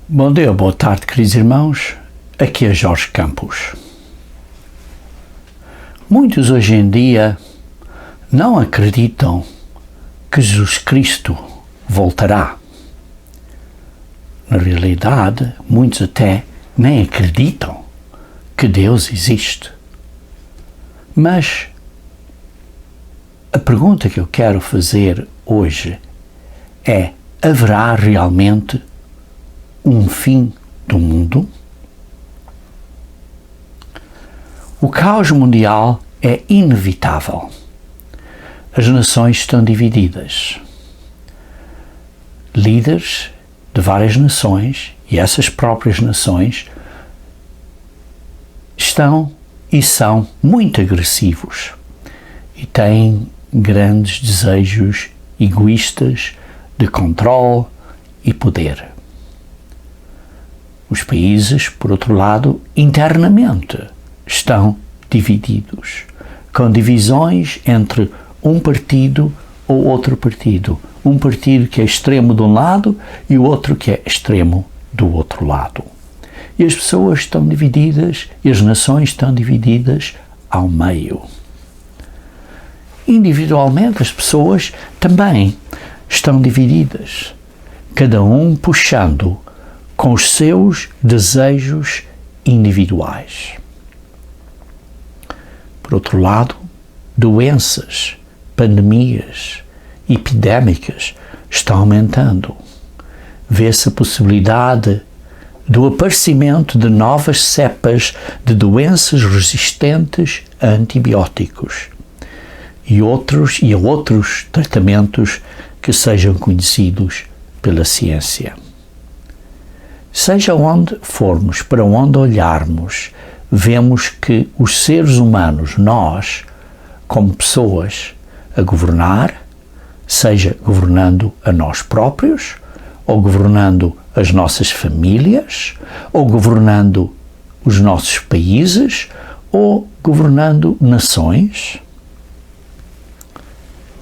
Bom dia, boa tarde, queridos irmãos. Aqui é Jorge Campos. Muitos hoje em dia não acreditam que Jesus Cristo voltará. Na realidade, muitos até nem acreditam que Deus existe. Mas a pergunta que eu quero fazer hoje é: haverá realmente um fim do mundo? O caos mundial é inevitável. As nações estão divididas. Líderes de várias nações, e essas próprias nações, estão e são muito agressivos e têm grandes desejos egoístas de controle e poder. Os países, por outro lado, internamente estão divididos, com divisões entre um partido ou outro partido. Um partido que é extremo de um lado e o outro que é extremo do outro lado. E as pessoas estão divididas e as nações estão divididas ao meio. Individualmente, as pessoas também estão divididas, cada um puxando com os seus desejos individuais. Por outro lado, doenças, pandemias, epidémicas estão aumentando. Vê-se a possibilidade do aparecimento de novas cepas de doenças resistentes a antibióticos e a outros tratamentos que sejam conhecidos pela ciência. Seja onde formos, para onde olharmos, vemos que os seres humanos, nós, como pessoas a governar, seja governando a nós próprios, ou governando as nossas famílias, ou governando os nossos países, ou governando nações,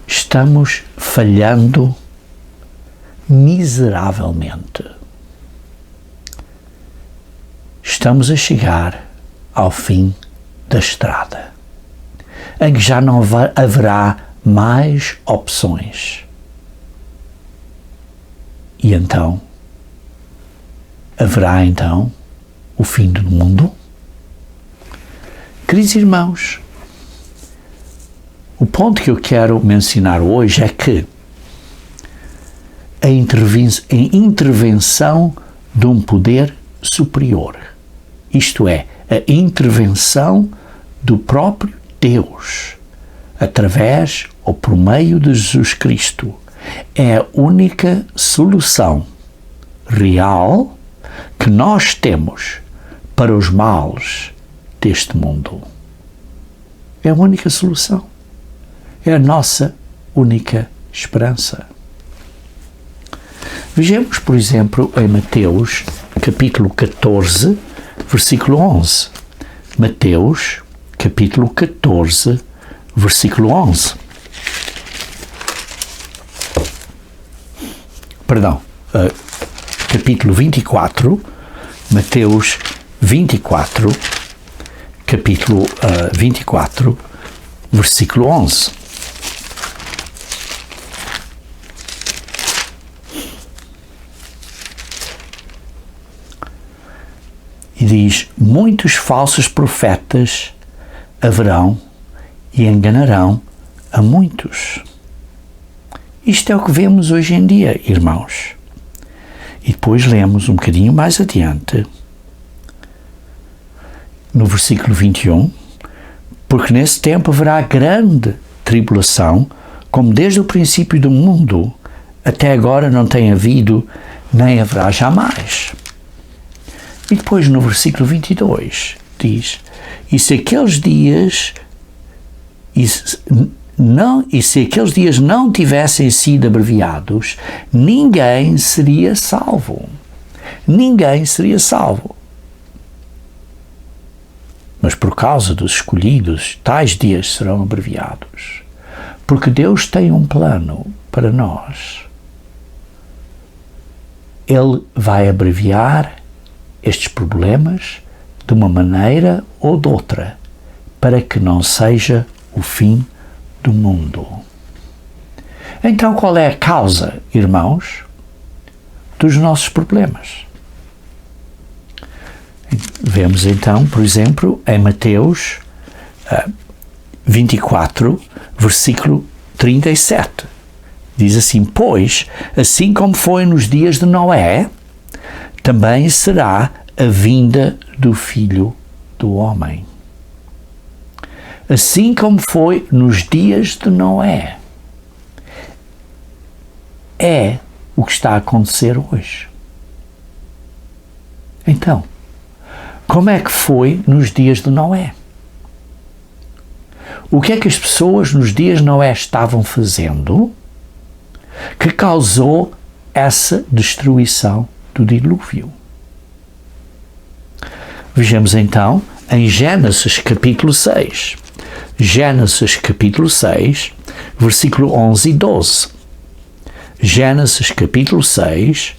estamos falhando miseravelmente. Estamos a chegar ao fim da estrada, em que já não haverá mais opções. E então, haverá o fim do mundo? Queridos irmãos, o ponto que eu quero mencionar hoje é que a intervenção de um poder superior, isto é, a intervenção do próprio Deus, através ou por meio de Jesus Cristo, é a única solução real que nós temos para os males deste mundo. É a única solução. É a nossa única esperança. Vejamos, por exemplo, em Mateus, capítulo 14, versículo 11. Mateus, capítulo 14, versículo 11. Capítulo 24, Mateus 24, capítulo 24, versículo 11. E diz: muitos falsos profetas haverão e enganarão a muitos. Isto é o que vemos hoje em dia, irmãos. E depois lemos um bocadinho mais adiante, no versículo 21, porque nesse tempo haverá grande tribulação, como desde o princípio do mundo até agora não tem havido, nem haverá jamais. E depois no versículo 22 diz: E se aqueles dias não tivessem sido abreviados, ninguém seria salvo. Ninguém seria salvo. Mas por causa dos escolhidos, tais dias serão abreviados. Porque Deus tem um plano para nós. Ele vai abreviar estes problemas de uma maneira ou de outra, para que não seja o fim do mundo. Então, qual é a causa, irmãos, dos nossos problemas? Vemos então, por exemplo, em Mateus 24, versículo 37. Diz assim: pois, assim como foi nos dias de Noé, também será a vinda do Filho do Homem. Assim como foi nos dias de Noé, é o que está a acontecer hoje. Então, como é que foi nos dias de Noé? O que é que as pessoas nos dias de Noé estavam fazendo que causou essa destruição do dilúvio? Vejamos então em Gênesis capítulo 6. Gênesis capítulo 6, versículo 11 e 12. Gênesis capítulo 6,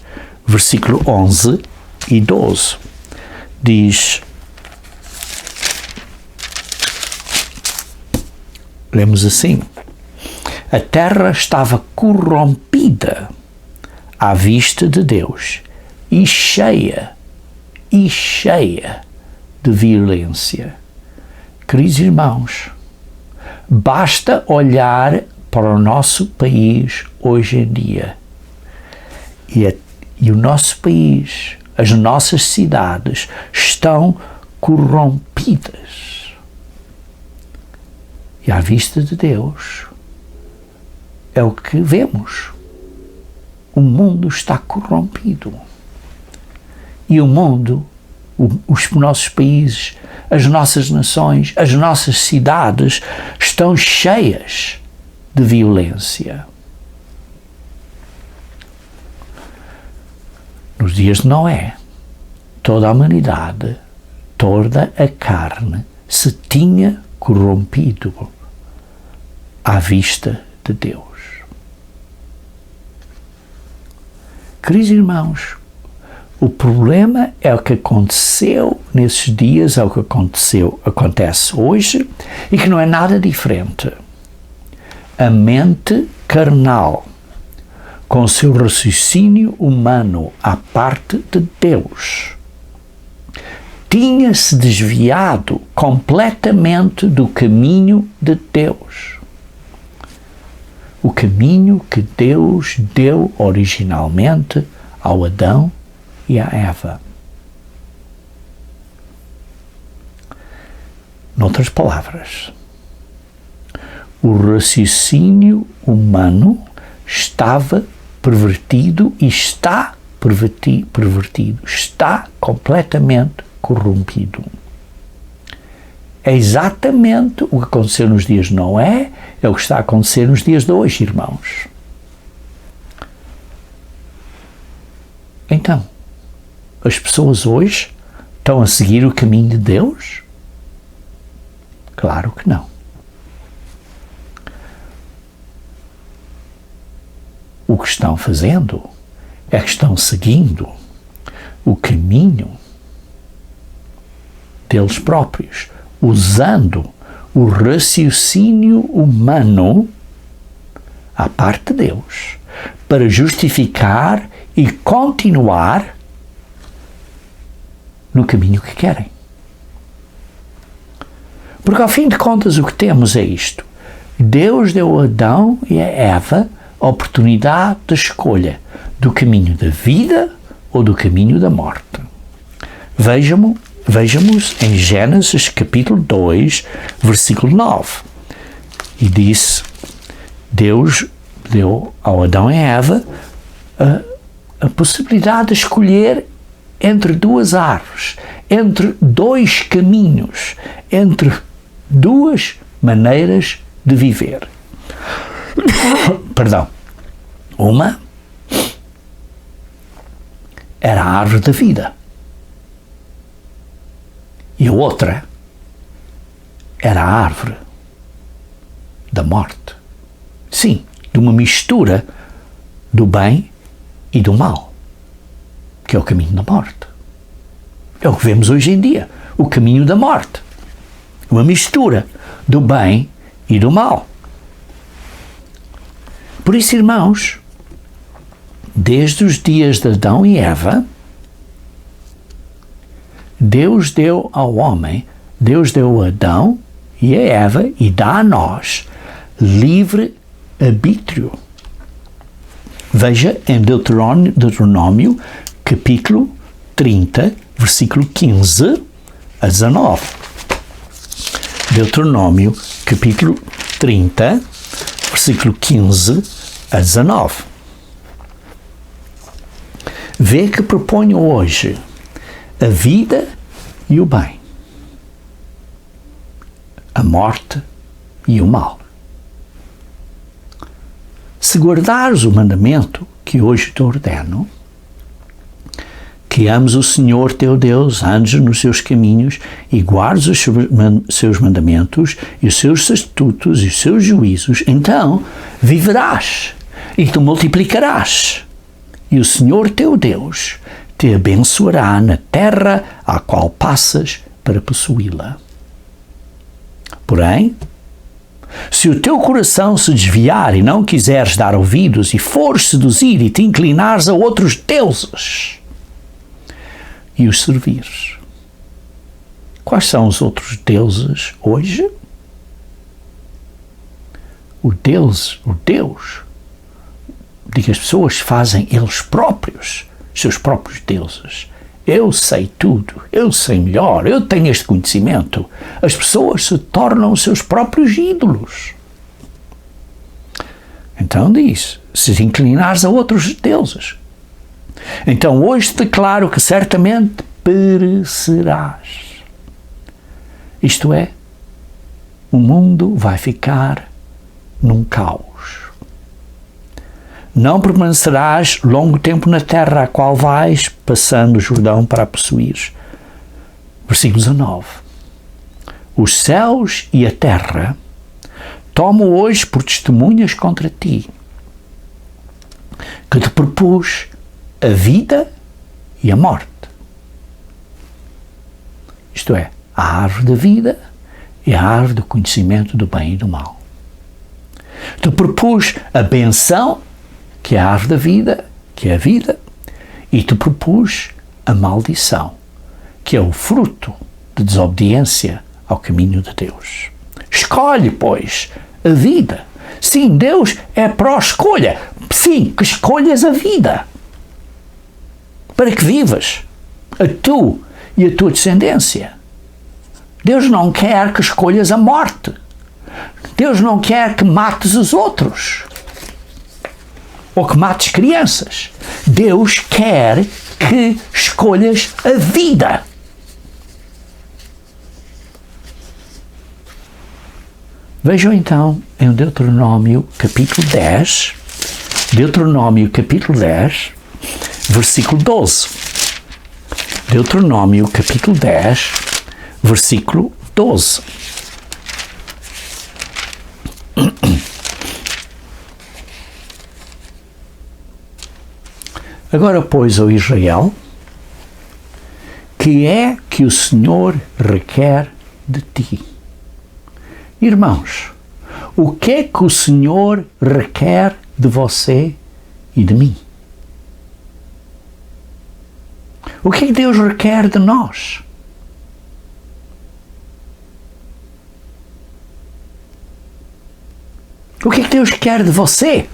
versículo 11 e 12. Diz, lemos assim: a terra estava corrompida à vista de Deus e cheia de violência. Queridos irmãos, basta olhar para o nosso país hoje em dia e o nosso país, as nossas cidades estão corrompidas. E à vista de Deus é o que vemos. O mundo está corrompido. E o mundo, os nossos países, as nossas nações, as nossas cidades estão cheias de violência. Nos dias de Noé, toda a humanidade, toda a carne se tinha corrompido à vista de Deus. Queridos irmãos, o problema é o que aconteceu nesses dias, é o que acontece hoje e que não é nada diferente. A mente carnal, com o seu raciocínio humano à parte de Deus, tinha-se desviado completamente do caminho de Deus. O caminho que Deus deu originalmente ao Adão e à Eva. Noutras palavras, o raciocínio humano estava pervertido e está pervertido, está completamente corrompido. É exatamente o que aconteceu nos dias de Noé, é o que está a acontecer nos dias de hoje, irmãos. Então, as pessoas hoje estão a seguir o caminho de Deus? Claro que não. O que estão fazendo é que estão seguindo o caminho deles próprios, usando o raciocínio humano à parte de Deus para justificar e continuar no caminho que querem. Porque ao fim de contas o que temos é isto: Deus deu a Adão e a Eva a oportunidade de escolha do caminho da vida ou do caminho da morte. Vejamos em Gênesis capítulo 2, versículo 9. E disse, Deus deu ao Adão e a Eva a possibilidade de escolher entre duas árvores, entre dois caminhos, entre duas maneiras de viver. Perdão. Uma era a árvore da vida e a outra era a árvore da morte. Sim, de uma mistura do bem e do mal. que é o caminho da morte. É o que vemos hoje em dia, o caminho da morte. Uma mistura do bem e do mal. Por isso, irmãos, desde os dias de Adão e Eva, Deus deu ao homem, Deus deu a Adão e a Eva e dá a nós livre arbítrio. Veja em Deuteronômio capítulo 30, versículo 15 a 19. Deuteronômio capítulo 30, versículo 15 a 19. Vê que proponho hoje a vida e o bem, a morte e o mal. Se guardares o mandamento que hoje te ordeno, que ames o Senhor teu Deus, andes nos seus caminhos e guardes os seus mandamentos e os seus estatutos e os seus juízos, então viverás e te multiplicarás. E o Senhor teu Deus te abençoará na terra à qual passas para possuí-la. Porém, se o teu coração se desviar e não quiseres dar ouvidos e fores seduzir e te inclinares a outros deuses e os servires. Quais são os outros deuses hoje? O Deus de que as pessoas fazem eles próprios, seus próprios deuses. Eu sei tudo, eu sei melhor, eu tenho este conhecimento. As pessoas se tornam os seus próprios ídolos. Então diz, se te inclinares a outros deuses, então hoje declaro que certamente perecerás. Isto é, o mundo vai ficar num caos. Não permanecerás longo tempo na terra a qual vais, passando o Jordão para a possuires. Versículo 19. Os céus e a terra tomo hoje por testemunhas contra ti, que te propus a vida e a morte. Isto é, a árvore da vida e a árvore do conhecimento do bem e do mal. Te propus a benção, que é a árvore da vida, que é a vida, e te propus a maldição, que é o fruto de desobediência ao caminho de Deus. Escolhe, pois, a vida. Sim, Deus é pró-escolha. Sim, que escolhas a vida, para que vivas, a tu e a tua descendência. Deus não quer que escolhas a morte. Deus não quer que mates os outros, ou que mates crianças. Deus quer que escolhas a vida. Vejam então em Deuteronômio capítulo 10, versículo 12. Deuteronômio capítulo 10, versículo 12. Agora, pois, ó Israel, que é que o Senhor requer de ti? Irmãos, o que é que o Senhor requer de você e de mim? O que é que Deus requer de nós? O que é que Deus quer de você?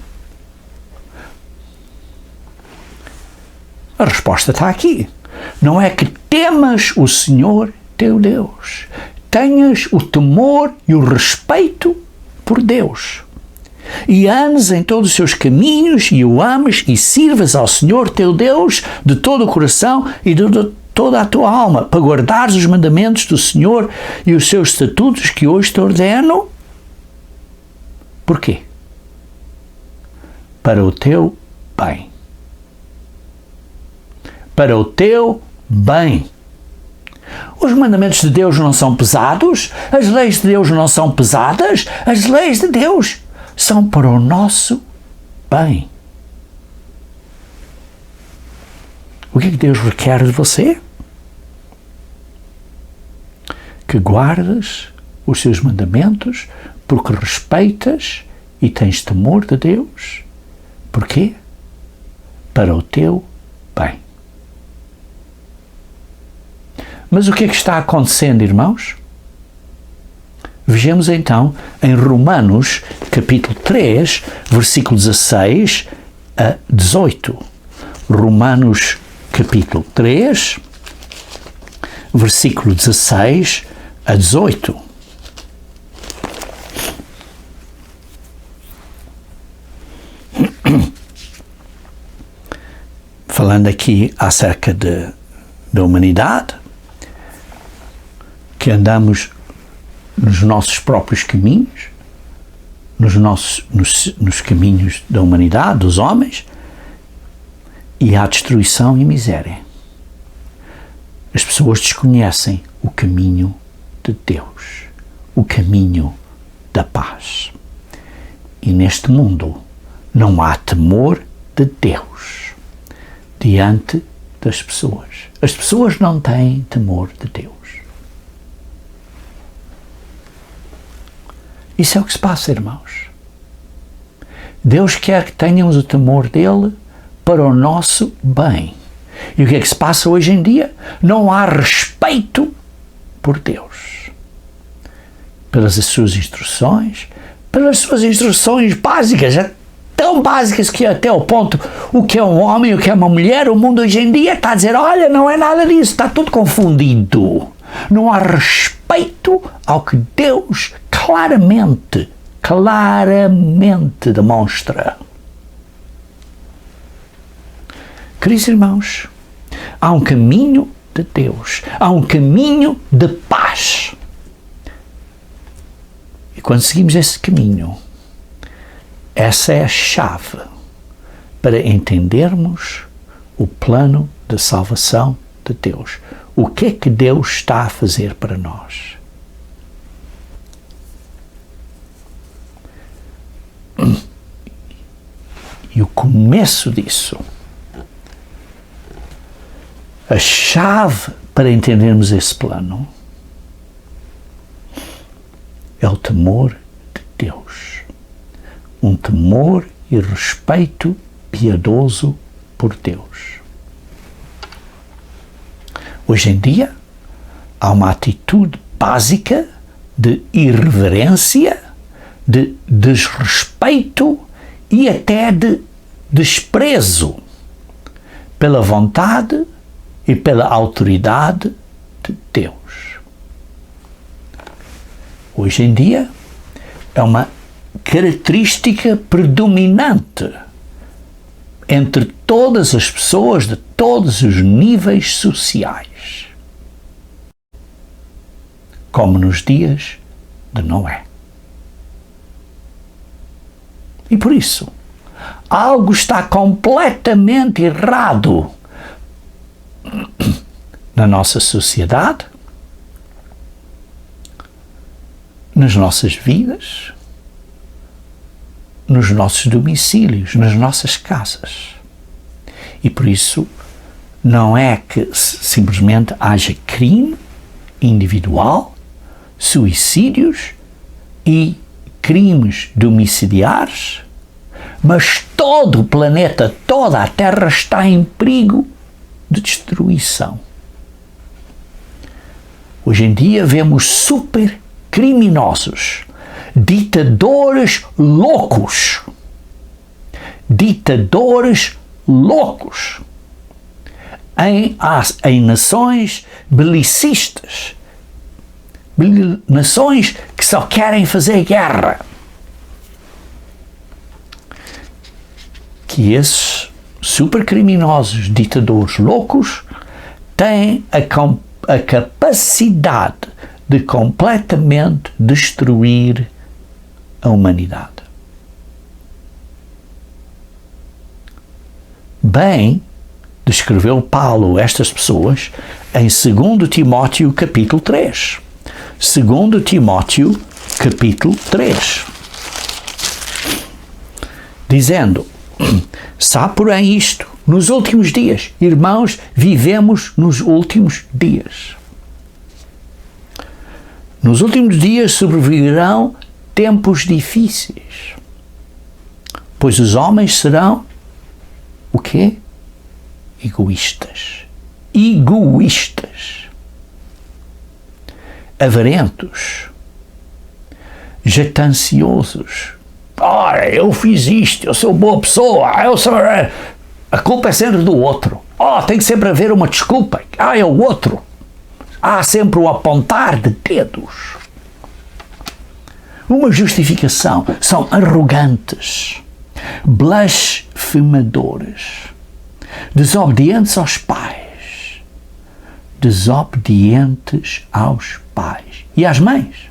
A resposta está aqui. Não é que temas o Senhor teu Deus, tenhas o temor e o respeito por Deus, e andes em todos os seus caminhos e o ames e sirvas ao Senhor teu Deus de todo o coração e de toda a tua alma, para guardares os mandamentos do Senhor e os seus estatutos que hoje te ordeno. Porquê? Para o teu bem. Para o teu bem. Os mandamentos de Deus não são pesados, as leis de Deus não são pesadas, as leis de Deus são para o nosso bem. O que é que Deus requer de você? Que guardes os seus mandamentos, porque respeitas e tens temor de Deus. Porquê? Para o teu bem. Mas o que é que está acontecendo, irmãos? Vejamos então em Romanos, capítulo 3, versículo 16 a 18. Romanos, capítulo 3, versículo 16 a 18. Falando aqui acerca da humanidade, que andamos nos nossos próprios caminhos, nos caminhos da humanidade, dos homens, e há destruição e miséria. As pessoas desconhecem o caminho de Deus, o caminho da paz. E neste mundo não há temor de Deus diante das pessoas. As pessoas não têm temor de Deus. Isso é o que se passa, irmãos. Deus quer que tenhamos o temor dele para o nosso bem. E o que é que se passa hoje em dia? Não há respeito por Deus. Pelas suas instruções básicas, tão básicas que até o ponto, o que é um homem, o que é uma mulher, o mundo hoje em dia está a dizer, olha, não é nada disso, está tudo confundido. Não há respeito ao que Deus claramente demonstra. Queridos irmãos, há um caminho de Deus, há um caminho de paz. E quando seguimos esse caminho, essa é a chave para entendermos o plano de salvação de Deus. O que é que Deus está a fazer para nós? E o começo disso, a chave para entendermos esse plano, é o temor de Deus. Um temor e respeito piedoso por Deus. Hoje em dia, há uma atitude básica de irreverência, de desrespeito e até de desprezo pela vontade e pela autoridade de Deus. Hoje em dia, é uma característica predominante entre todas as pessoas de todos os níveis sociais, como nos dias de Noé. E por isso, algo está completamente errado na nossa sociedade, nas nossas vidas, nos nossos domicílios, nas nossas casas. E por isso, não é que simplesmente haja crime individual, suicídios e crimes domiciliares, mas todo o planeta, toda a Terra está em perigo de destruição. Hoje em dia vemos supercriminosos, ditadores loucos, em nações belicistas, nações que só querem fazer guerra. Que esses supercriminosos, ditadores loucos, têm a capacidade de completamente destruir a humanidade. Bem, descreveu Paulo estas pessoas em 2 Timóteo capítulo 3. 2 Timóteo capítulo 3. Dizendo, sabe porém isto, nos últimos dias. Irmãos, vivemos nos últimos dias. Nos últimos dias sobrevirão tempos difíceis, pois os homens serão o quê? Egoístas. Egoístas. Avarentos. Jactanciosos. Ora, eu fiz isto, eu sou boa pessoa, a culpa é sempre do outro. Tem que sempre haver uma desculpa. É o outro. Há sempre o apontar de dedos. Uma justificação. São arrogantes, blasfemadores, desobedientes aos pais, desobedientes aos pais e às mães,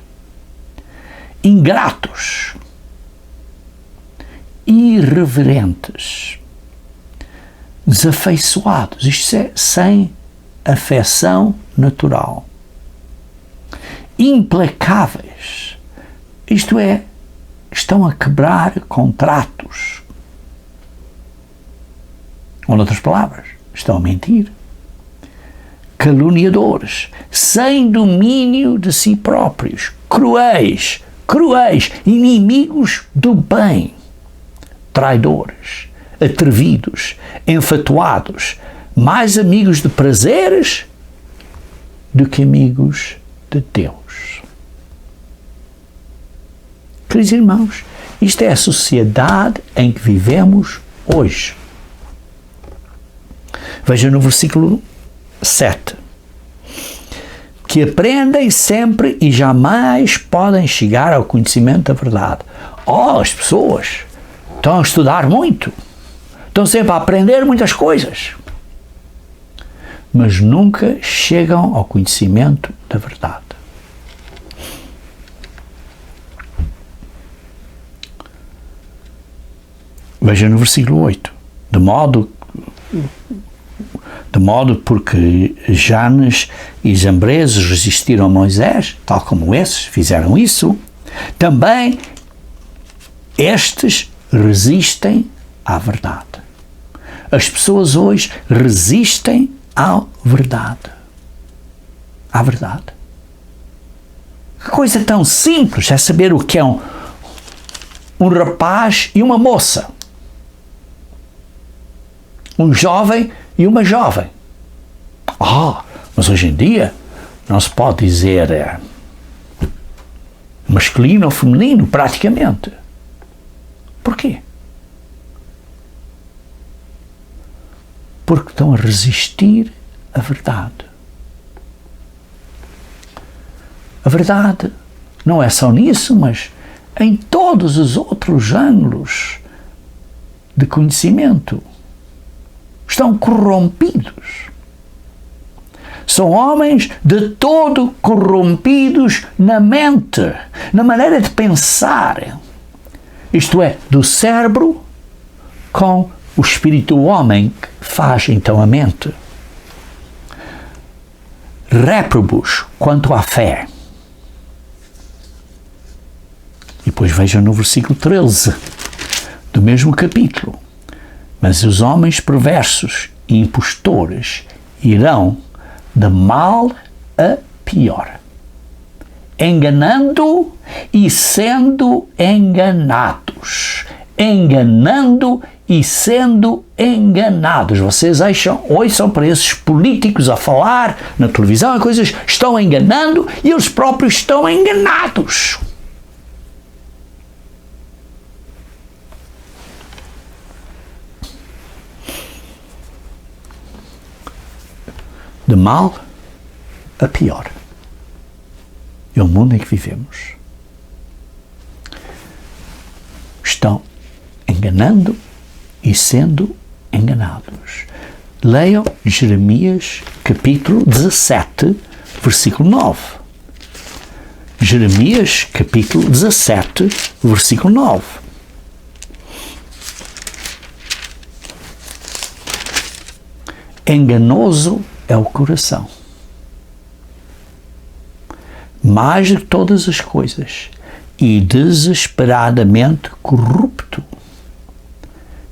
ingratos, irreverentes, desafeiçoados, isto é, sem afeição natural, implacáveis, isto é, estão a quebrar contratos. Ou, noutras palavras, estão a mentir. Caluniadores, sem domínio de si próprios, cruéis, inimigos do bem, traidores, atrevidos, enfatuados, mais amigos de prazeres do que amigos de Deus. Queridos irmãos, isto é a sociedade em que vivemos hoje. Veja no versículo 7. Que aprendem sempre e jamais podem chegar ao conhecimento da verdade. As pessoas estão a estudar muito, estão sempre a aprender muitas coisas, mas nunca chegam ao conhecimento da verdade. Veja no versículo 8. De modo porque Janes e Jambreses resistiram a Moisés, tal como esses fizeram isso, também estes resistem à verdade. As pessoas hoje resistem à verdade. À verdade. Que coisa tão simples é saber o que é um rapaz e uma moça. Um jovem e uma jovem. Mas hoje em dia não se pode dizer masculino ou feminino, praticamente. Porquê? Porque estão a resistir à verdade. A verdade não é só nisso, mas em todos os outros ângulos de conhecimento. Estão corrompidos. São homens de todo corrompidos na mente, na maneira de pensar. Isto é, do cérebro com o espírito do homem que faz então a mente. Réprobos quanto à fé. E depois vejam no versículo 13 do mesmo capítulo. Mas os homens perversos e impostores irão de mal a pior, enganando e sendo enganados. Enganando e sendo enganados. Vocês ouçam para esses políticos a falar na televisão, coisas, estão enganando e eles próprios estão enganados. De mal a pior. É o mundo em que vivemos. Estão enganando e sendo enganados. Leiam Jeremias capítulo 17, versículo 9. Jeremias capítulo 17, versículo 9. Enganoso é o coração, mais de todas as coisas, e desesperadamente corrupto.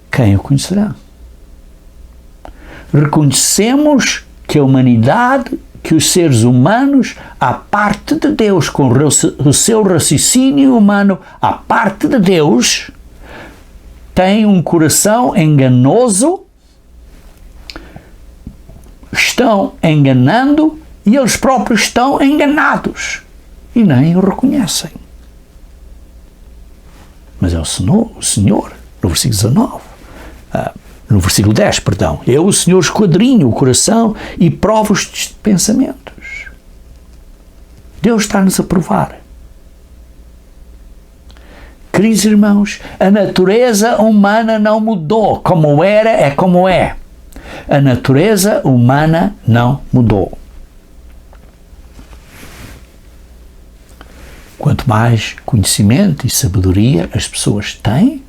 Quem o conhecerá? reconhecemos que a humanidade, que os seres humanos, à parte de Deus, com o seu raciocínio humano, à parte de Deus, têm um coração enganoso, estão enganando e eles próprios estão enganados e nem o reconhecem. Mas é o Senhor, no versículo 19, no versículo 10, perdão, eu, o Senhor, esquadrinho o coração e provo os pensamentos. Deus está-nos a provar. Queridos irmãos, a natureza humana não mudou. Como era, é como é. A natureza humana não mudou. Quanto mais conhecimento e sabedoria as pessoas têm,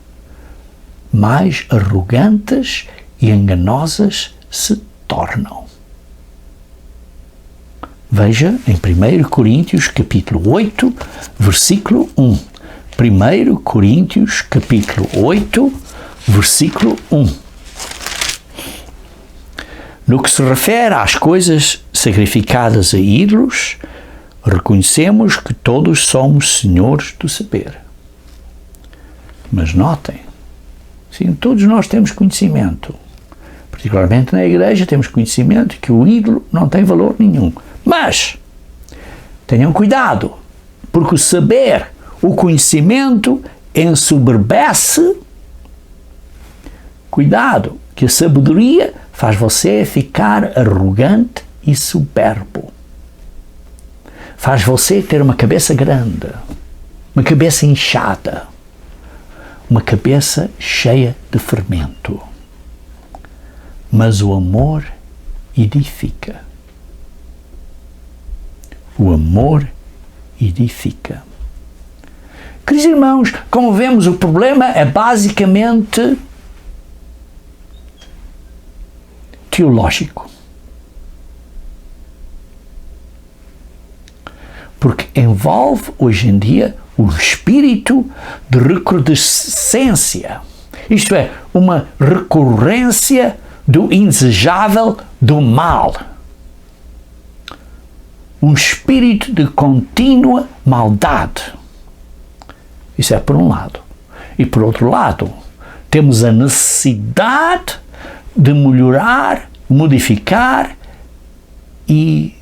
mais arrogantes e enganosas se tornam. Veja em 1 Coríntios capítulo 8, versículo 1. 1 Coríntios capítulo 8, versículo 1. No que se refere às coisas sacrificadas a ídolos, reconhecemos que todos somos senhores do saber. Mas notem, sim, todos nós temos conhecimento. Particularmente na igreja temos conhecimento que o ídolo não tem valor nenhum. Mas tenham cuidado, porque o saber, o conhecimento ensoberbece. Cuidado, que a sabedoria faz você ficar arrogante e soberbo. Faz você ter uma cabeça grande, uma cabeça inchada, uma cabeça cheia de fermento. Mas o amor edifica. O amor edifica. Queridos irmãos, como vemos, o problema é basicamente teológico. Porque envolve, hoje em dia, um espírito de recrudescência. Isto é, uma recorrência do indesejável, do mal. Um espírito de contínua maldade. Isso é por um lado. E por outro lado, temos a necessidade de melhorar, modificar e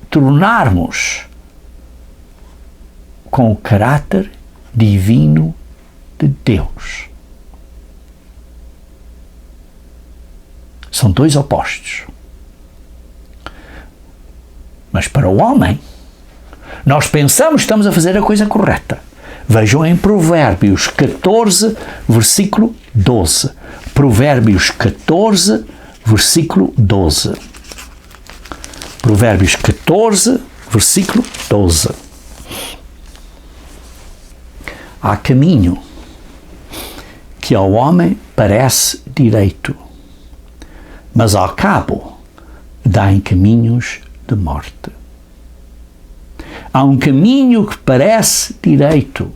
tornarmos com o caráter divino de Deus. São dois opostos. Mas para o homem, nós pensamos que estamos a fazer a coisa correta. Vejam em Provérbios 14, versículo 12. Provérbios 14, versículo 12. Provérbios 14, versículo 12. Há caminho que ao homem parece direito, mas ao cabo dá em caminhos de morte. Há um caminho que parece direito,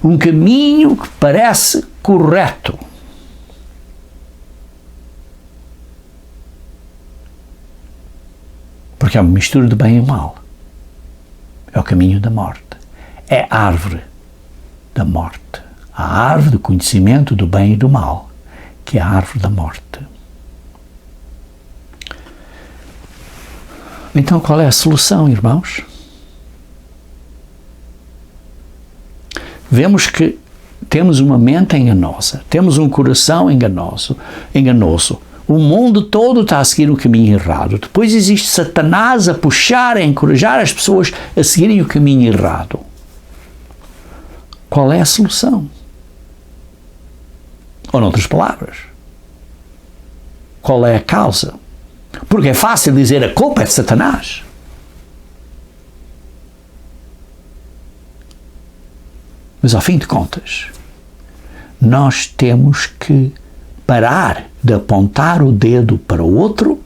um caminho que parece correto, porque é uma mistura de bem e mal. É o caminho da morte. É a árvore da morte. A árvore do conhecimento do bem e do mal, que é a árvore da morte. Então, qual é a solução, irmãos? Vemos que temos uma mente enganosa, temos um coração enganoso. O mundo todo está a seguir o caminho errado. Depois existe Satanás a puxar, a encorajar as pessoas a seguirem o caminho errado. Qual é a solução? Ou, noutras palavras, qual é a causa? Porque é fácil dizer a culpa é de Satanás. Mas, ao fim de contas, nós temos que parar de apontar o dedo para o outro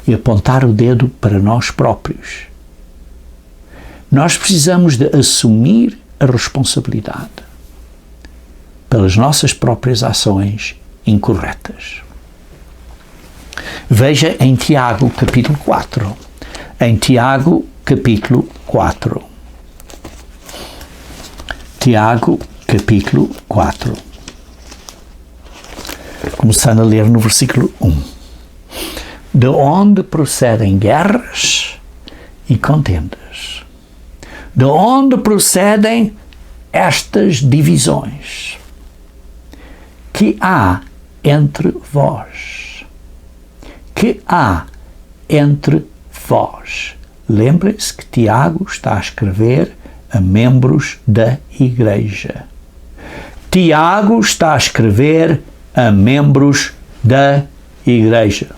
e apontar o dedo para nós próprios. Nós precisamos de assumir a responsabilidade pelas nossas próprias ações incorretas. Veja em Tiago, capítulo 4. Em Tiago, capítulo 4. Tiago, capítulo 4. Começando a ler no versículo 1. De onde procedem guerras e contendas? De onde procedem estas divisões que há entre vós? Que há entre vós? Lembrem-se que Tiago está a escrever a membros da igreja. Tiago está a escrever a membros da igreja.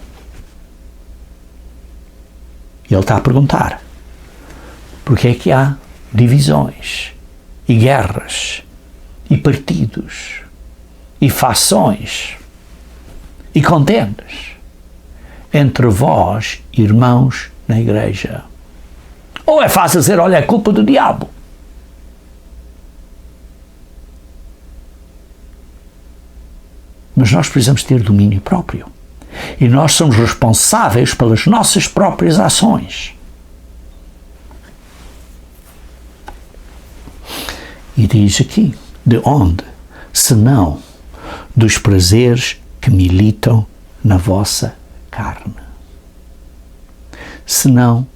Ele está a perguntar: porque é que há divisões e guerras e partidos e fações e contendas entre vós, irmãos, na igreja? Ou é fácil dizer: olha, é culpa do diabo. Mas nós precisamos ter domínio próprio. E nós somos responsáveis pelas nossas próprias ações. E diz aqui: de onde? Senão dos prazeres que militam na vossa carne. Senão,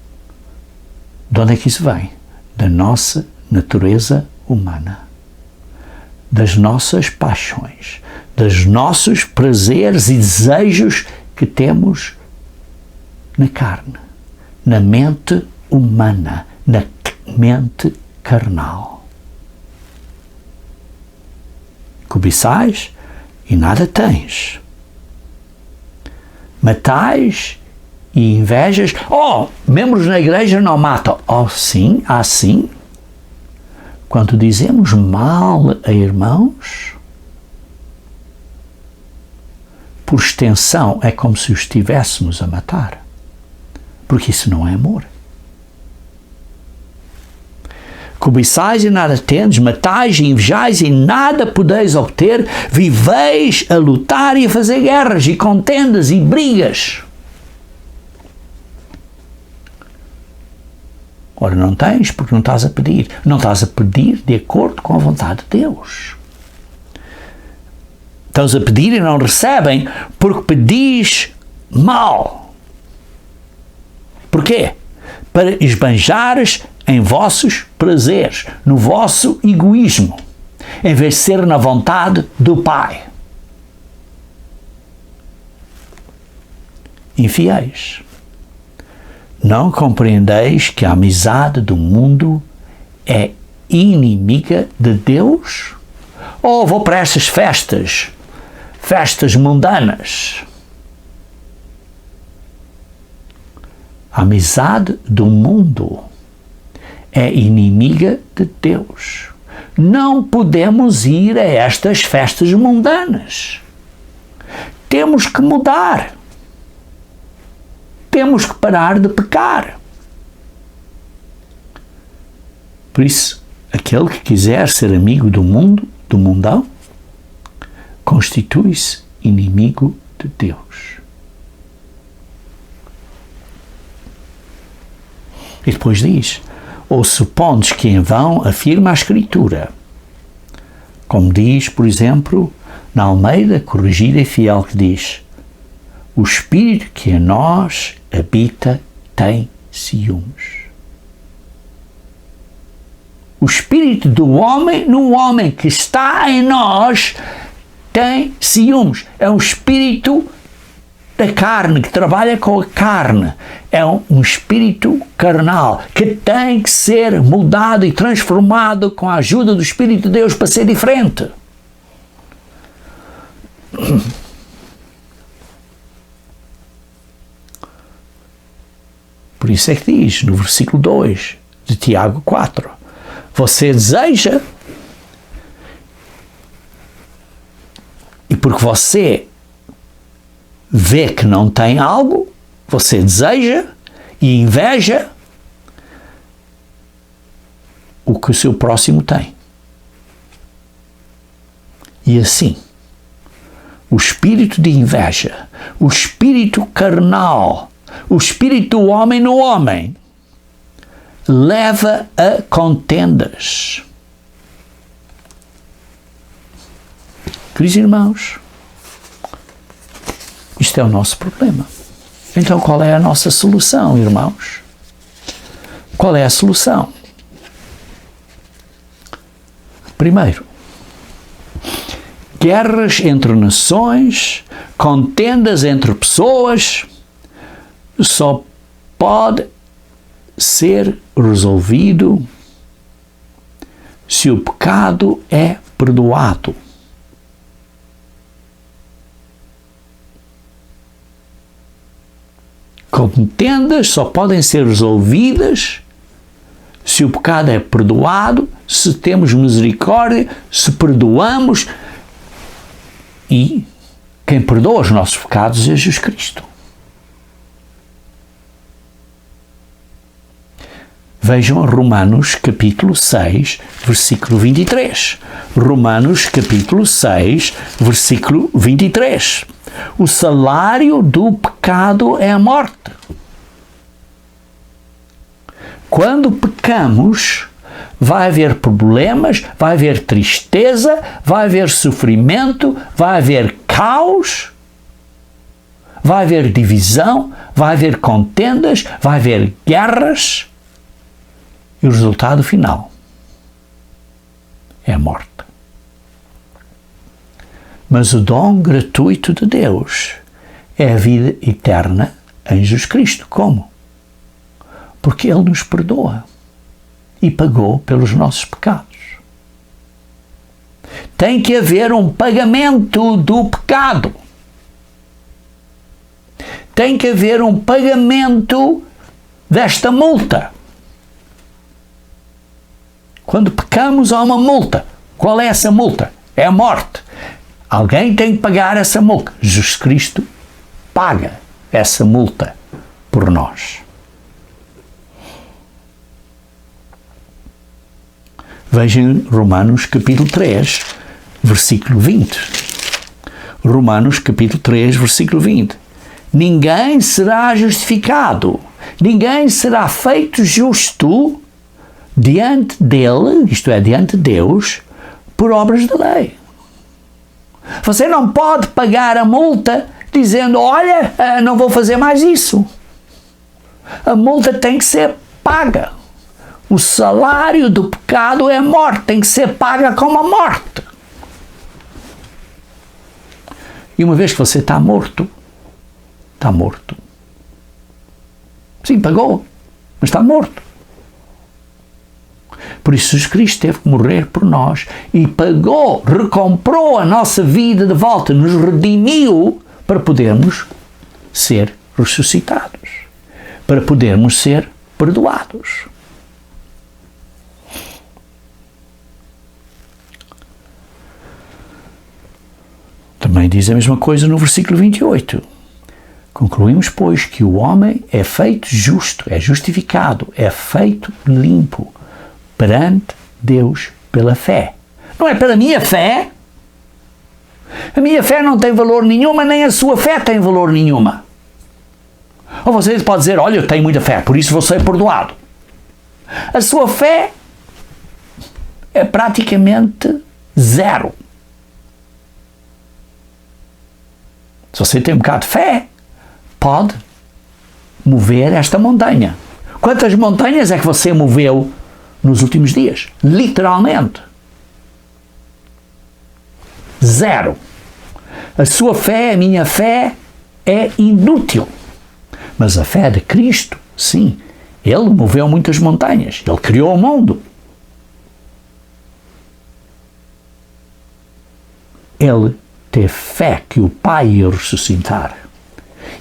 de onde é que isso vem? Da nossa natureza humana. Das nossas paixões, dos nossos prazeres e desejos que temos na carne, na mente humana, na mente carnal. Cobiçais e nada tens. Matais e invejas. Membros na igreja não matam. Sim, assim. Quando dizemos mal a irmãos, por extensão, é como se os estivéssemos a matar. Porque isso não é amor. Cobiçais e nada tendes, matais e invejais e nada podeis obter, viveis a lutar e a fazer guerras e contendas e brigas. Ora, não tens porque não estás a pedir. Não estás a pedir de acordo com a vontade de Deus. Estás a pedir e não recebem porque pedis mal. Porquê? Para esbanjares em vossos prazeres, no vosso egoísmo, em vez de ser na vontade do Pai. Infiéis. Não compreendeis que a amizade do mundo é inimiga de Deus? Ou vou para essas festas mundanas? A amizade do mundo é inimiga de Deus. Não podemos ir a estas festas mundanas. Temos que mudar. Temos que parar de pecar. Por isso, aquele que quiser ser amigo do mundo, do mundão, constitui-se inimigo de Deus. E depois diz: ou supondes que em vão afirma a Escritura, como diz, por exemplo, na Almeida Corrigida e Fiel, que diz: o Espírito que em nós habita tem ciúmes. O Espírito do homem, no homem que está em nós, tem ciúmes. É um espírito da carne, que trabalha com a carne. É um espírito carnal, que tem que ser mudado e transformado com a ajuda do Espírito de Deus para ser diferente. Por isso é que diz, no versículo 2 de Tiago 4, você deseja, e porque você vê que não tem algo, você deseja e inveja o que o seu próximo tem. E assim, o espírito de inveja, o espírito carnal, o espírito do homem no homem, leva a contendas. Queridos irmãos, isto é o nosso problema. Então qual é a nossa solução, irmãos? Qual é a solução? Primeiro, guerras entre nações, contendas entre pessoas, só pode ser resolvido se o pecado é perdoado. Contendas só podem ser resolvidas se o pecado é perdoado, se temos misericórdia, se perdoamos, e quem perdoa os nossos pecados é Jesus Cristo. Vejam Romanos capítulo 6, versículo 23. Romanos capítulo 6, versículo 23. O salário do pecado é a morte. Quando pecamos, vai haver problemas, vai haver tristeza, vai haver sofrimento, vai haver caos, vai haver divisão, vai haver contendas, vai haver guerras. E o resultado final é a morte. Mas o dom gratuito de Deus é a vida eterna em Jesus Cristo. Como? Porque Ele nos perdoa e pagou pelos nossos pecados. Tem que haver um pagamento do pecado. Tem que haver um pagamento desta multa. Quando pecamos, há uma multa. Qual é essa multa? É a morte. Alguém tem que pagar essa multa. Jesus Cristo paga essa multa por nós. Vejam Romanos capítulo 3, versículo 20. Romanos capítulo 3, versículo 20. Ninguém será justificado, ninguém será feito justo diante dele, isto é, diante de Deus, por obras da lei. Você não pode pagar a multa dizendo, olha, não vou fazer mais isso. A multa tem que ser paga. O salário do pecado é a morte, tem que ser paga como a morte. E uma vez que você está morto, está morto. Sim, pagou, mas está morto. Por isso Jesus Cristo teve que morrer por nós e pagou, recomprou a nossa vida de volta, nos redimiu para podermos ser ressuscitados, para podermos ser perdoados. Também diz a mesma coisa no versículo 28. Concluímos, pois, que o homem é feito justo, é justificado, é feito limpo perante Deus pela fé. Não é pela minha fé. A minha fé não tem valor nenhuma, nem a sua fé tem valor nenhuma. Ou você pode dizer, olha, eu tenho muita fé, por isso vou ser perdoado. A sua fé é praticamente zero. Se você tem um bocado de fé, pode mover esta montanha. Quantas montanhas é que você moveu nos últimos dias? Literalmente. Zero. A sua fé, a minha fé, é inútil. Mas a fé de Cristo, sim, Ele moveu muitas montanhas. Ele criou o mundo. Ele teve fé que o Pai ia ressuscitar.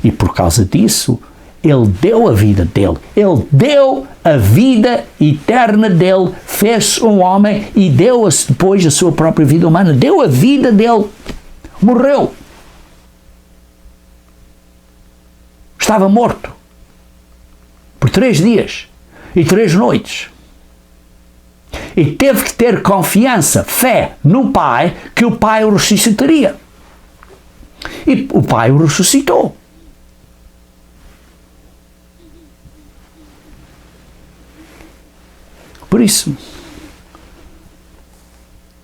E por causa disso, Ele deu a vida dele. Ele deu a vida eterna dele, fez-se um homem e deu depois a sua própria vida humana. Deu a vida dele. Morreu. Estava morto. Por 3 dias e 3 noites. E teve que ter confiança, fé no Pai, que o Pai o ressuscitaria. E o Pai o ressuscitou. Por isso,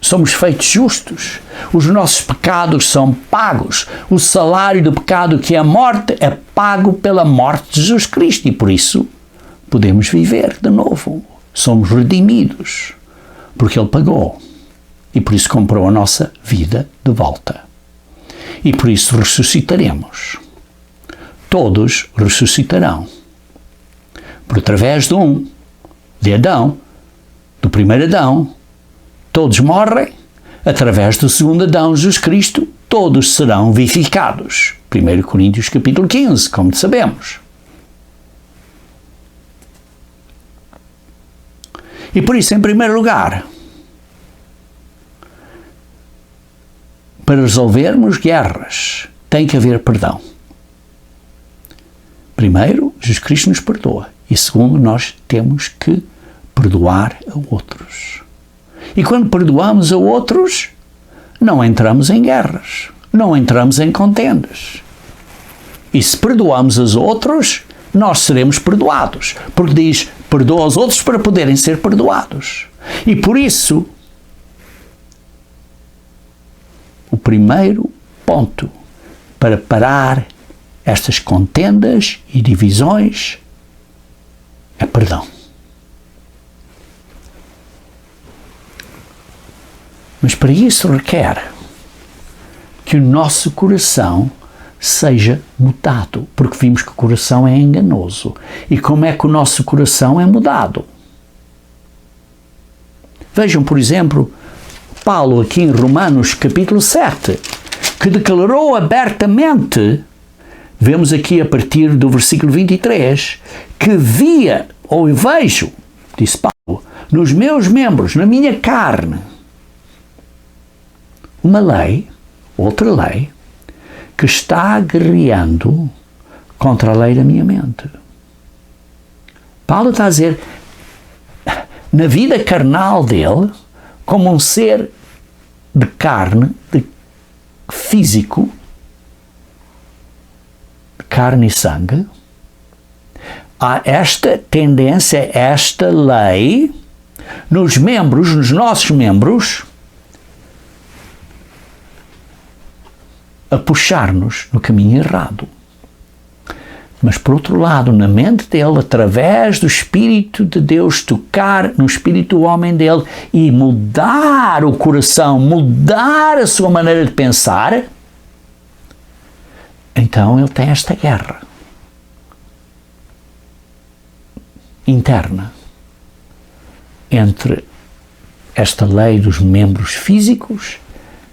somos feitos justos. Os nossos pecados são pagos. O salário do pecado, que é a morte, é pago pela morte de Jesus Cristo. E por isso podemos viver de novo. Somos redimidos, porque Ele pagou. E por isso comprou a nossa vida de volta. E por isso ressuscitaremos. Todos ressuscitarão. Por através de Adão, do primeiro Adão, todos morrem. Através do segundo Adão, Jesus Cristo, todos serão vivificados. 1 Coríntios capítulo 15, como sabemos. E por isso, em primeiro lugar, para resolvermos guerras, tem que haver perdão. Primeiro, Jesus Cristo nos perdoa. E segundo, nós temos que perdoar a outros. E quando perdoamos a outros, não entramos em guerras, não entramos em contendas. E se perdoamos os outros, nós seremos perdoados. Porque diz, perdoa os outros para poderem ser perdoados. E por isso, o primeiro ponto para parar estas contendas e divisões é perdão. Mas para isso requer que o nosso coração seja mudado, porque vimos que o coração é enganoso. E como é que o nosso coração é mudado? Vejam, por exemplo, Paulo aqui em Romanos capítulo 7, que declarou abertamente, vemos aqui a partir do versículo 23, que via, ou vejo, disse Paulo, nos meus membros, na minha carne, uma lei, outra lei, que está guerreando contra a lei da minha mente. Paulo está a dizer, na vida carnal dele, como um ser de carne, de físico, de carne e sangue, há esta tendência, esta lei, nos membros, nos nossos membros, a puxar-nos no caminho errado. Mas, por outro lado, na mente dele, através do Espírito de Deus, tocar no espírito do homem dele e mudar o coração, mudar a sua maneira de pensar, então ele tem esta guerra interna entre esta lei dos membros físicos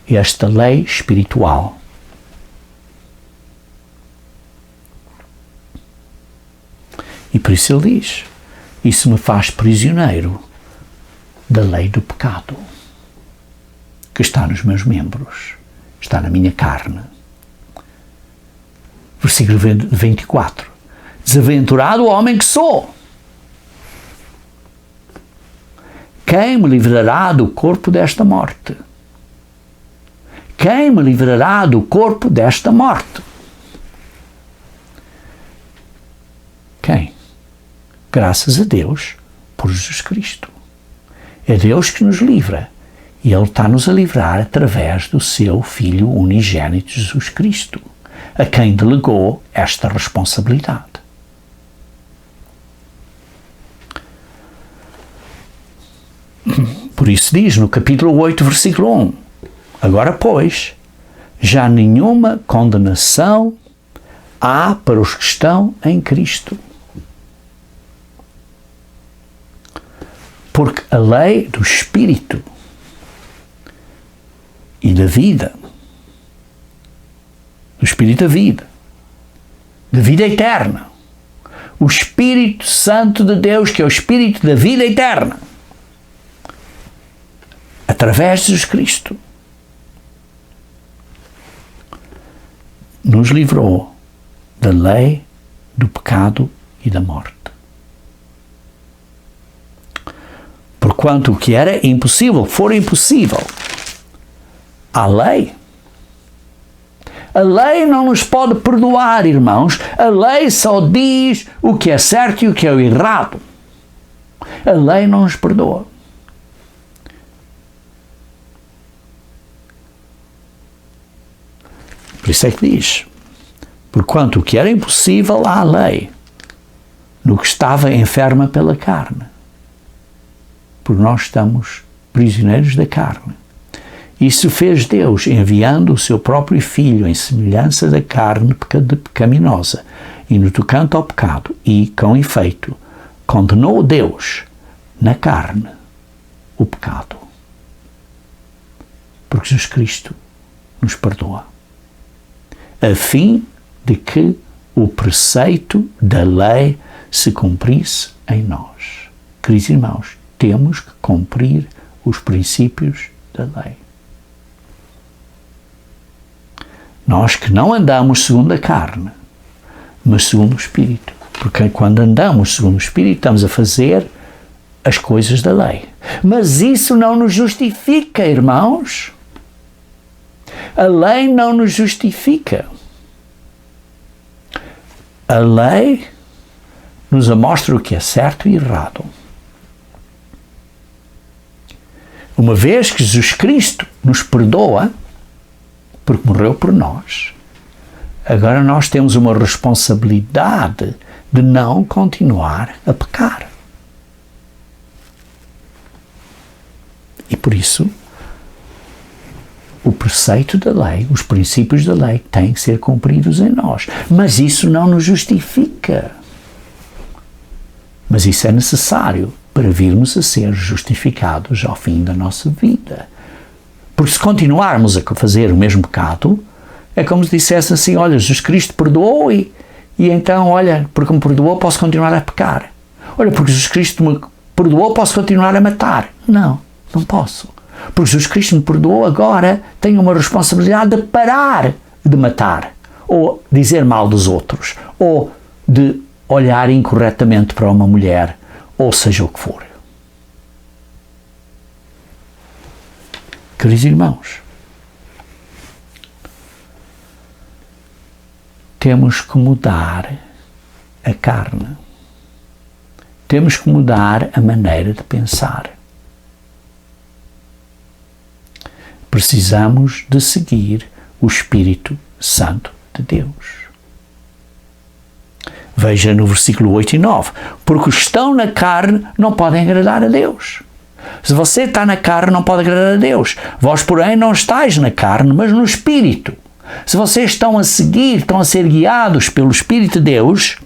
e esta lei espiritual. E por isso ele diz, isso me faz prisioneiro da lei do pecado, que está nos meus membros, está na minha carne. Versículo 24. Desaventurado o homem que sou. Quem me livrará do corpo desta morte? Quem me livrará do corpo desta morte? Quem? Graças a Deus por Jesus Cristo. É Deus que nos livra e Ele está-nos a livrar através do seu Filho unigênito Jesus Cristo, a quem delegou esta responsabilidade. Por isso diz no capítulo 8, versículo 1, agora, pois, já nenhuma condenação há para os que estão em Cristo. Porque a lei do Espírito e da vida, do Espírito da vida eterna, o Espírito Santo de Deus, que é o Espírito da vida eterna, através de Jesus Cristo, nos livrou da lei do pecado e da morte. Porquanto o que era impossível for impossível à lei, A lei não nos pode perdoar, irmãos. A lei só diz o que é certo e o que é errado. A lei não nos perdoa. Por isso é que diz: porquanto o que era impossível à lei, no que estava enferma pela carne, porque nós estamos prisioneiros da carne. Isso fez Deus, enviando o seu próprio Filho em semelhança da carne pecaminosa, e no tocante ao pecado, e, com efeito, condenou Deus na carne o pecado. Porque Jesus Cristo nos perdoa, a fim de que o preceito da lei se cumprisse em nós. Queridos irmãos, temos que cumprir os princípios da lei. Nós que não andamos segundo a carne, mas segundo o Espírito. Porque quando andamos segundo o Espírito, estamos a fazer as coisas da lei. Mas isso não nos justifica, irmãos. A lei não nos justifica. A lei nos mostra o que é certo e errado. Uma vez que Jesus Cristo nos perdoa, porque morreu por nós, agora nós temos uma responsabilidade de não continuar a pecar. E por isso, o preceito da lei, os princípios da lei têm que ser cumpridos em nós. Mas isso não nos justifica. Mas isso é necessário para virmos a ser justificados ao fim da nossa vida. Porque se continuarmos a fazer o mesmo pecado, é como se dissesse assim: olha, Jesus Cristo perdoou e então, olha, porque me perdoou posso continuar a pecar. Olha, porque Jesus Cristo me perdoou posso continuar a matar. Não posso. Porque Jesus Cristo me perdoou, agora tenho uma responsabilidade de parar de matar, ou dizer mal dos outros, ou de olhar incorretamente para uma mulher, ou seja o que for. Queridos irmãos, temos que mudar a carne. Temos que mudar a maneira de pensar. Precisamos de seguir o Espírito Santo de Deus. Veja no versículo 8 e 9. Porque os que estão na carne não podem agradar a Deus. Se você está na carne, não pode agradar a Deus. Vós, porém, não estáis na carne, mas no Espírito. Se vocês estão a seguir, estão a ser guiados pelo Espírito de Deus,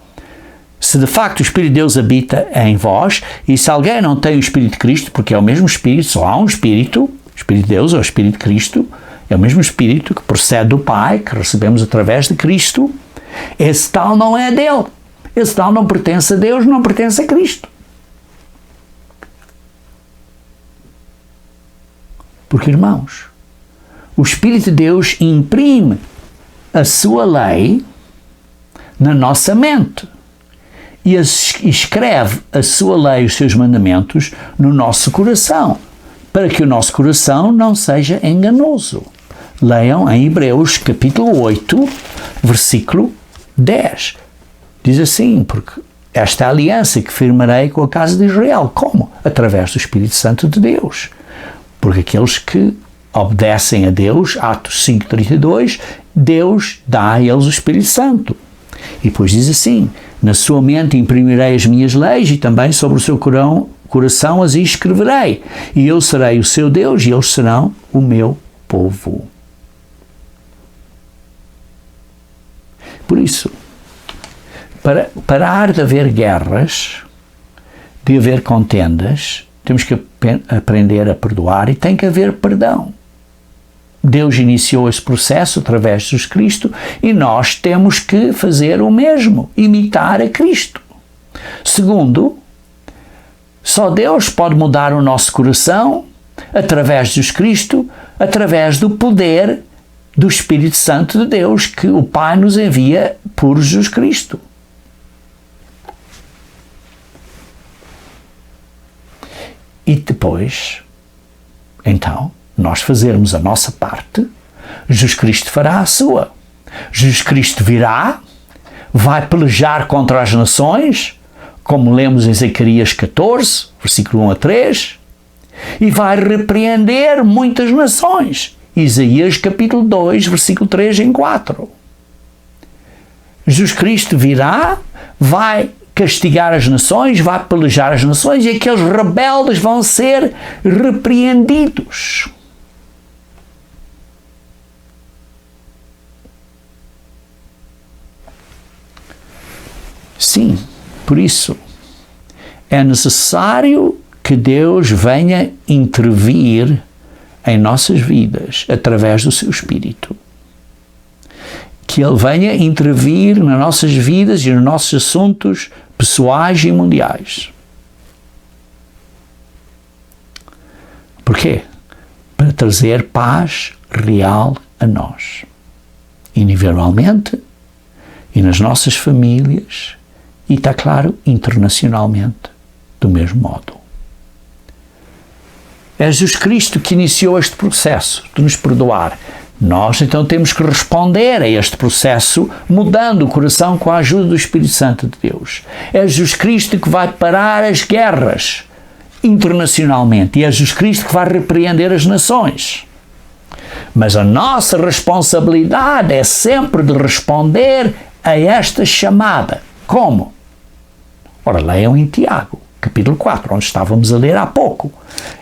se de facto o Espírito de Deus habita em vós, e se alguém não tem o Espírito de Cristo, porque é o mesmo Espírito, só há um Espírito, o Espírito de Deus é o Espírito de Cristo, é o mesmo Espírito que procede do Pai, que recebemos através de Cristo, esse tal não é dele. Esse tal não pertence a Deus, não pertence a Cristo. Porque, irmãos, o Espírito de Deus imprime a sua lei na nossa mente e escreve a sua lei, os seus mandamentos, no nosso coração, para que o nosso coração não seja enganoso. Leiam em Hebreus capítulo 8, versículo 10. Diz assim: porque esta aliança que firmarei com a casa de Israel. Como? Através do Espírito Santo de Deus. Porque aqueles que obedecem a Deus, Atos 5:32, Deus dá a eles o Espírito Santo. E depois diz assim: na sua mente imprimirei as minhas leis e também sobre o seu coração as escreverei. E eu serei o seu Deus e eles serão o meu povo. Por isso, para parar de haver guerras, de haver contendas, temos que aprender a perdoar e tem que haver perdão. Deus iniciou esse processo através de Jesus Cristo e nós temos que fazer o mesmo, imitar a Cristo. Segundo, só Deus pode mudar o nosso coração através de Jesus Cristo, através do poder do Espírito Santo de Deus que o Pai nos envia por Jesus Cristo. E depois, então, nós fazermos a nossa parte, Jesus Cristo fará a sua. Jesus Cristo virá, vai pelejar contra as nações, como lemos em Zacarias 14, versículo 1 a 3, e vai repreender muitas nações. Isaías capítulo 2, versículo 3 em 4. Jesus Cristo virá, vai castigar as nações, vai pelejar as nações e aqueles rebeldes vão ser repreendidos. Sim, por isso é necessário que Deus venha intervir em nossas vidas através do seu Espírito. Que Ele venha intervir nas nossas vidas e nos nossos assuntos pessoais e mundiais. Porquê? Para trazer paz real a nós. Individualmente e nas nossas famílias e, está claro, internacionalmente, do mesmo modo. É Jesus Cristo que iniciou este processo de nos perdoar. Nós, então, temos que responder a este processo mudando o coração com a ajuda do Espírito Santo de Deus. É Jesus Cristo que vai parar as guerras internacionalmente e é Jesus Cristo que vai repreender as nações. Mas a nossa responsabilidade é sempre de responder a esta chamada. Como? Ora, leiam em Tiago, capítulo 4, onde estávamos a ler há pouco.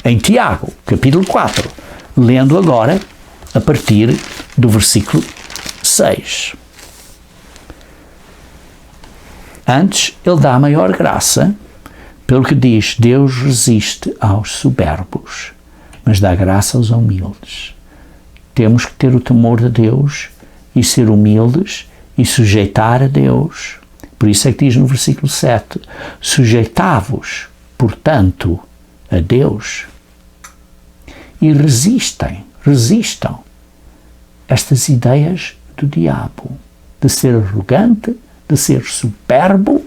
Em Tiago, capítulo 4, lendo agora a partir do versículo 6. Antes, ele dá maior graça, pelo que diz, Deus resiste aos soberbos, mas dá graça aos humildes. Temos que ter o temor de Deus e ser humildes e sujeitar a Deus. Por isso é que diz no versículo 7, sujeitai-vos, portanto, a Deus e resistam estas ideias do diabo, de ser arrogante, de ser superbo,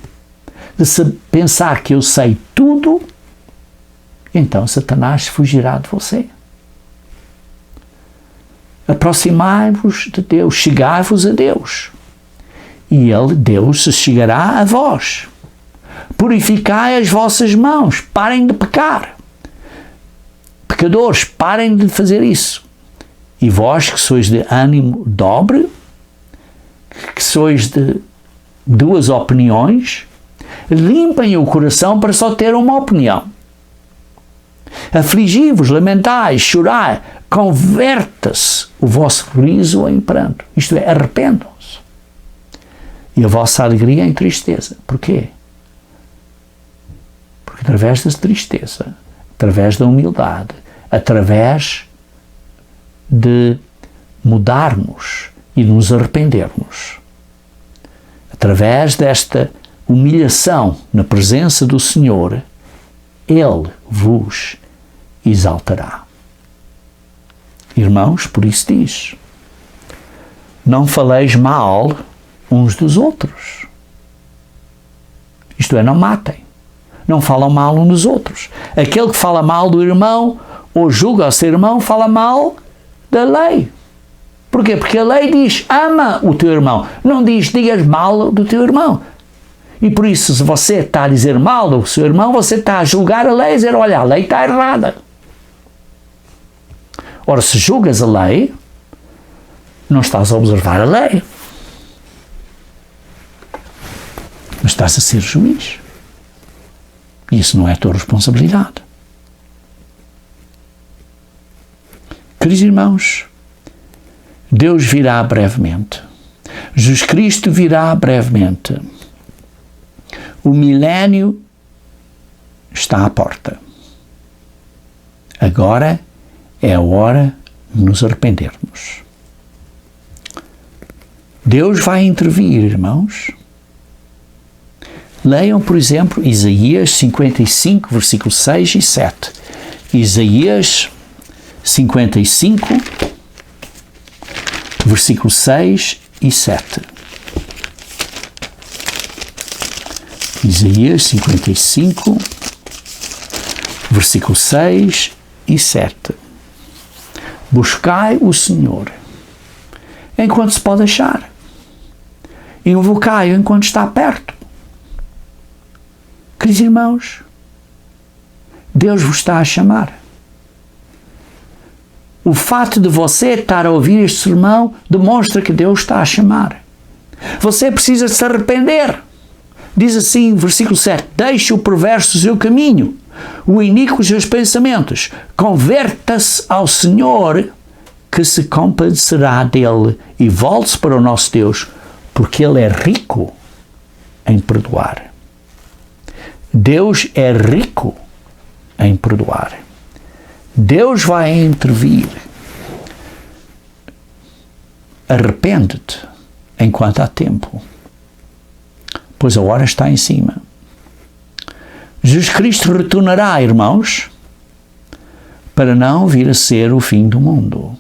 de pensar que eu sei tudo, então Satanás fugirá de você. Aproximai-vos de Deus, chegai-vos a Deus, e Deus se chegará a vós. Purificai as vossas mãos, parem de pecar. Pecadores, parem de fazer isso. E vós que sois de ânimo dobre, que sois de duas opiniões, limpem o coração para só ter uma opinião. Afligi-vos, lamentai, chorai, converta-se o vosso riso em pranto. Isto é, arrependam-se. E a vossa alegria em tristeza. Porquê? Porque através da tristeza, através da humildade, através de mudarmos e de nos arrependermos, através desta humilhação na presença do Senhor, Ele vos exaltará. Irmãos, por isso diz, não faleis mal uns dos outros. Isto é, não matem. Não falam mal uns dos outros. Aquele que fala mal do irmão ou julga o seu irmão fala mal da lei. Porquê? Porque a lei diz, ama o teu irmão. Não diz, digas mal do teu irmão. E por isso, se você está a dizer mal do seu irmão, você está a julgar a lei e dizer, olha, a lei está errada. Ora, se julgas a lei, não estás a observar a lei. Mas estás a ser juiz. E isso não é a tua responsabilidade. Queridos irmãos, Deus virá brevemente. Jesus Cristo virá brevemente. O milénio está à porta. Agora é a hora de nos arrependermos. Deus vai intervir, irmãos. Leiam, por exemplo, Isaías 55, versículos 6 e 7. Isaías 55, versículos 6 e 7. Isaías 55, versículos 6 e 7. Buscai o Senhor enquanto se pode achar. Invocai-o enquanto está perto. Queridos irmãos, Deus vos está a chamar. O fato de você estar a ouvir este sermão demonstra que Deus está a chamar. Você precisa se arrepender. Diz assim, versículo 7, deixe o perverso o seu caminho, o iníquo os seus pensamentos, converta-se ao Senhor, que se compadecerá dele, e volte-se para o nosso Deus, porque Ele é rico em perdoar. Deus é rico em perdoar. Deus vai intervir. Arrepende-te enquanto há tempo, pois a hora está em cima. Jesus Cristo retornará, irmãos, para não vir a ser o fim do mundo.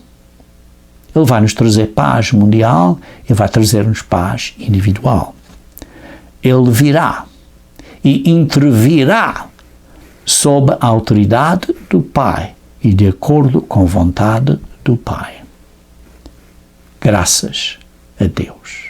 Ele vai nos trazer paz mundial, Ele vai trazer-nos paz individual. Ele virá e intervirá sob a autoridade do Pai e de acordo com a vontade do Pai. Graças a Deus.